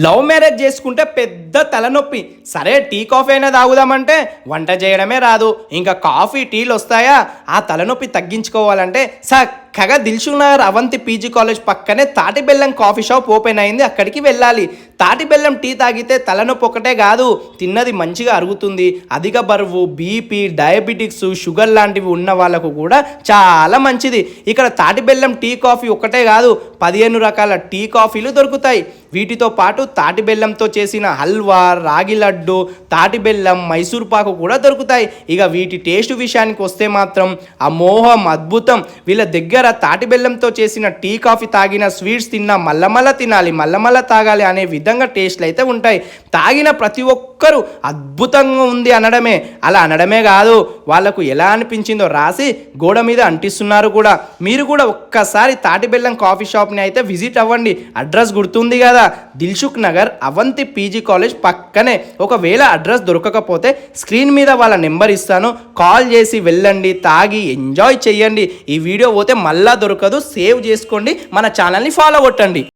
Love marriage చేసుకుంటే పెద్ద తలనొప్పి. సరే టీ కాఫీ అయినా తాగుదామంటే వంట చేయడమే రాదు, ఇంకా కాఫీ టీలు వస్తాయా? ఆ తలనొప్పి తగ్గించుకోవాలంటే చక్కగా దిల్సుఖ్ నగర్ అవంతి పీజీ కాలేజ్ పక్కనే తాటి బెల్లం కాఫీ షాప్ ఓపెన్ అయింది, అక్కడికి వెళ్ళాలి. తాటి బెల్లం టీ తాగితే తలనొప్పి ఒకటే కాదు, తిన్నది మంచిగా అరుగుతుంది. అధిక బరువు, బీపీ, డయాబెటిక్స్, షుగర్ లాంటివి ఉన్న వాళ్ళకు కూడా చాలా మంచిది. ఇక్కడ తాటి బెల్లం టీ కాఫీ ఒకటే కాదు, 15 రకాల టీ కాఫీలు దొరుకుతాయి. వీటితో పాటు తాటి బెల్లంతో చేసిన హల్వా, రాగి లడ్డు, తాటి బెల్లం, మైసూర్ పాకు కూడా దొరుకుతాయి. ఇక వీటి టేస్ట్ విషయానికి వస్తే మాత్రం అమోఘం, అద్భుతం. వీళ్ళ దగ్గర తాటి బెల్లంతో చేసిన టీ కాఫీ తాగిన, స్వీట్స్ తిన్నా మల్లమల్ల తినాలి, మల్లమల్ల తాగాలి అనే విధంగా టేస్ట్లు అయితే ఉంటాయి. తాగిన ప్రతి ఒక్కరూ అద్భుతంగా ఉంది అనడమే, అలా అనడమే కాదు, వాళ్ళకు ఎలా అనిపించిందో రాసి గోడ మీద అంటిస్తున్నారు కూడా. మీరు కూడా ఒక్కసారి తాటి బెల్లం కాఫీ షాప్ని అయితే విజిట్ అవ్వండి. అడ్రస్ గుర్తుంది కదా, దిల్సుఖ్ నగర్ అవంతి పీజీ కాలేజ్ పక్కనే. ఒకవేళ అడ్రస్ దొరకకపోతే స్క్రీన్ మీద వాళ్ళ నెంబర్ ఇస్తాను, కాల్ చేసి వెళ్ళండి, తాగి ఎంజాయ్ చేయండి. ఈ వీడియో పోతే మళ్ళా దొరకదు, సేవ్ చేసుకోండి, మన ఛానల్ని ఫాలో కొట్టండి.